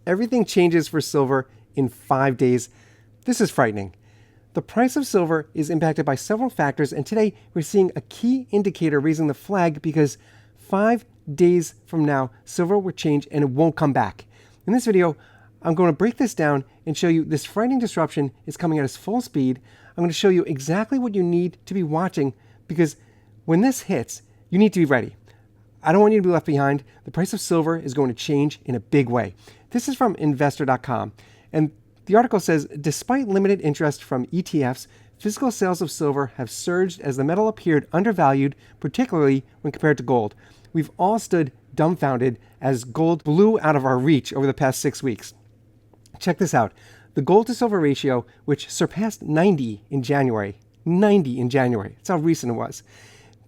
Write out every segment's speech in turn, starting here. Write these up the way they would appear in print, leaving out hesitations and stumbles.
Everything changes for silver in 5 days. This is frightening. The price of silver is impacted by several factors, and today we're seeing a key indicator raising the flag because 5 days from now, silver will change and it won't come back. In this video, I'm going to break this down and show you this frightening disruption is coming at its full speed. I'm going to show you exactly what you need to be watching because when this hits, you need to be ready. I don't want you to be left behind. The price of silver is going to change in a big way. This is from investor.com, and the article says, despite limited interest from ETFs, physical sales of silver have surged as the metal appeared undervalued, particularly when compared to gold. We've all stood dumbfounded as gold blew out of our reach over the past 6 weeks. Check this out. The gold to silver ratio, which surpassed 90 in January. 90 in January. That's how recent it was.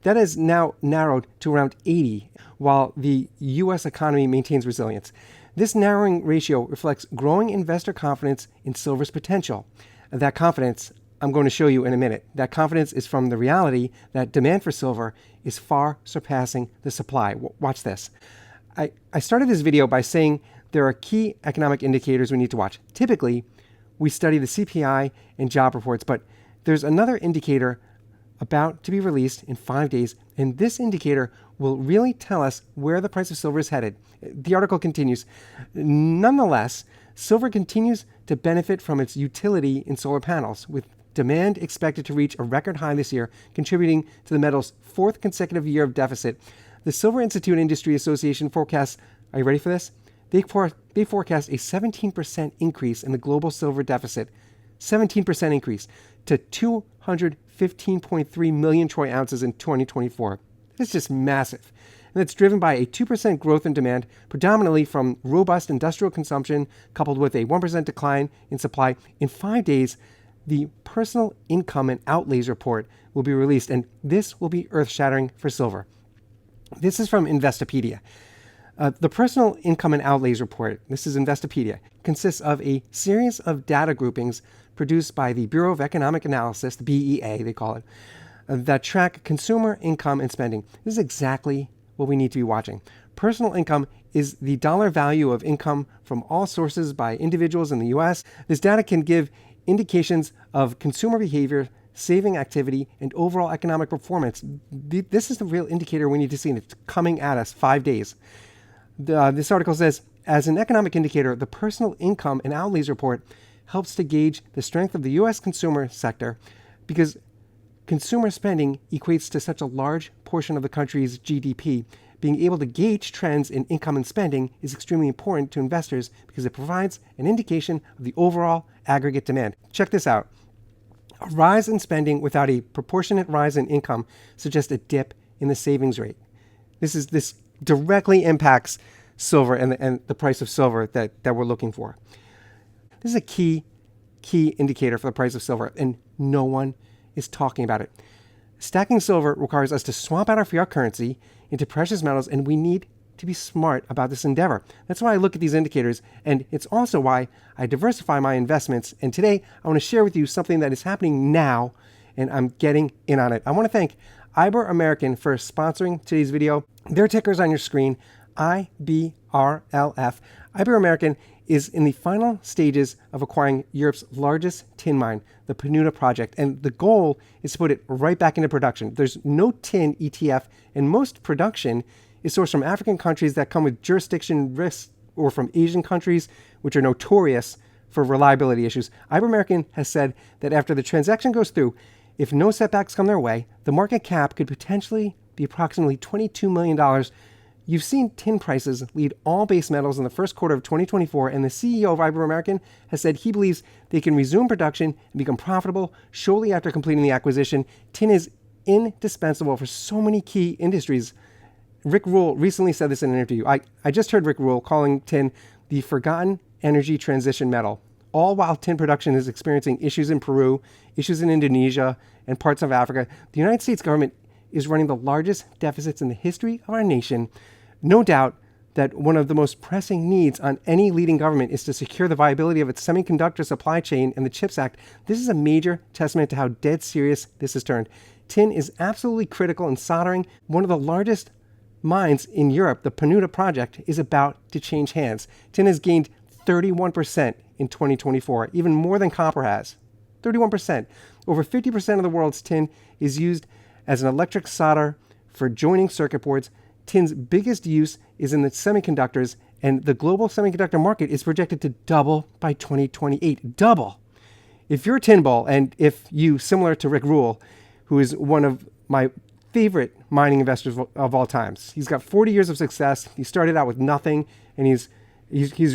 That has now narrowed to around 80, while the U.S. economy maintains resilience. This narrowing ratio reflects growing investor confidence in silver's potential. That confidence, I'm going to show you in a minute. That confidence is from the reality that demand for silver is far surpassing the supply. Watch this. I started this video by saying there are key economic indicators we need to watch. Typically, we study the CPI and job reports, but there's another indicator about to be released in 5 days, and this indicator will really tell us where the price of silver is headed. The article continues. Nonetheless, silver continues to benefit from its utility in solar panels, with demand expected to reach a record high this year, contributing to the metal's 4th consecutive year of deficit. The Silver Institute Industry Association forecasts, are you ready for this? They forecast a 17% increase in the global silver deficit, 17% increase to 215.3 million troy ounces in 2024. That's just massive. And it's driven by a 2% growth in demand, predominantly from robust industrial consumption, coupled with a 1% decline in supply. In 5 days, the Personal Income and Outlays Report will be released, and this will be earth-shattering for silver. This is from Investopedia. The Personal Income and Outlays Report, this is Investopedia, consists of a series of data groupings produced by the Bureau of Economic Analysis, the BEA they call it, that track consumer income and spending. This is exactly what we need to be watching. Personal income is the dollar value of income from all sources by individuals in the U.S. This data can give indications of consumer behavior, saving activity, and overall economic performance. This is the real indicator we need to see, and it's coming at us 5 days. This article says, as an economic indicator, the Personal Income and Outlays Report helps to gauge the strength of the U.S. consumer sector because consumer spending equates to such a large portion of the country's GDP. Being able to gauge trends in income and spending is extremely important to investors because it provides an indication of the overall aggregate demand. Check this out. A rise in spending without a proportionate rise in income suggests a dip in the savings rate. This directly impacts silver and the price of silver that we're looking for. This is a key indicator for the price of silver, and no one is talking about it. Stacking silver requires us to swap out our fiat currency into precious metals, and we need to be smart about this endeavor. That's why I look at these indicators, and it's also why I diversify my investments. And today, I want to share with you something that is happening now, and I'm getting in on it. I want to thank IBER American for sponsoring today's video. Their ticker's on your screen, IBRLF. IBER American is in the final stages of acquiring Europe's largest tin mine, the Panuta project, and the goal is to put it right back into production. There's no tin ETF, and most production is sourced from African countries that come with jurisdiction risks or from Asian countries, which are notorious for reliability issues. IBER American has said that after the transaction goes through, if no setbacks come their way, the market cap could potentially be approximately $22 million. You've seen tin prices lead all base metals in the first quarter of 2024, and the CEO of IBER American has said he believes they can resume production and become profitable shortly after completing the acquisition. Tin is indispensable for so many key industries. Rick Rule recently said this in an interview. I just heard Rick Rule calling tin the forgotten energy transition metal, all while tin production is experiencing issues in Peru, issues in Indonesia, and parts of Africa. The United States government is running the largest deficits in the history of our nation. No doubt that one of the most pressing needs on any leading government is to secure the viability of its semiconductor supply chain, and the CHIPS Act. This is a major testament to how dead serious this has turned. Tin is absolutely critical in soldering. One of the largest mines in Europe, the Panuta project, is about to change hands. Tin has gained 31% in 2024, even more than copper has. 31%. Over 50% of the world's tin is used as an electric solder for joining circuit boards. Tin's biggest use is in the semiconductors, and the global semiconductor market is projected to double by 2028. Double! If you're a tin bull, and if you, similar to Rick Rule, who is one of my favorite mining investors of all times, he's got 40 years of success. He started out with nothing, and he's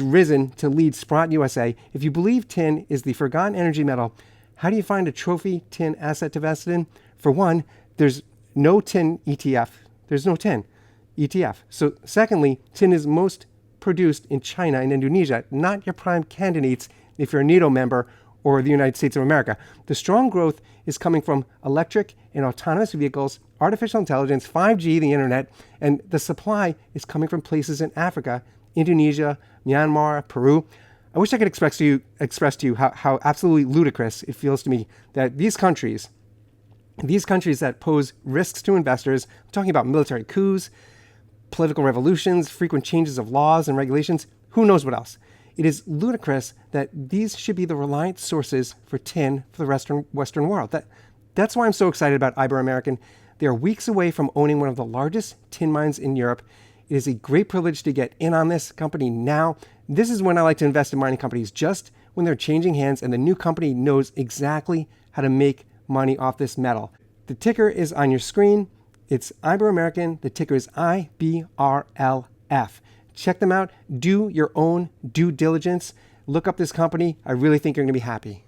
risen to lead Sprott USA. If you believe tin is the forgotten energy metal, how do you find a trophy tin asset to invest in? For one, there's no tin ETF. There's no tin ETF. So secondly, tin is most produced in China and Indonesia, not your prime candidates if you're a NATO member or the United States of America. The strong growth is coming from electric and autonomous vehicles, artificial intelligence, 5G, the internet, and the supply is coming from places in Africa, Indonesia, Myanmar, Peru. I wish I could express to you how absolutely ludicrous it feels to me that these countries that pose risks to investors, I'm talking about military coups, political revolutions, frequent changes of laws and regulations, who knows what else. It is ludicrous that these should be the reliant sources for tin for the Western world. That's why I'm so excited about IBER American. They are weeks away from owning one of the largest tin mines in Europe. It is a great privilege to get in on this company now. This is when I like to invest in mining companies, just when they're changing hands and the new company knows exactly how to make money off this metal. The ticker is on your screen. It's IBER American. The ticker is IBRLF. Check them out. Do your own due diligence. Look up this company. I really think you're going to be happy.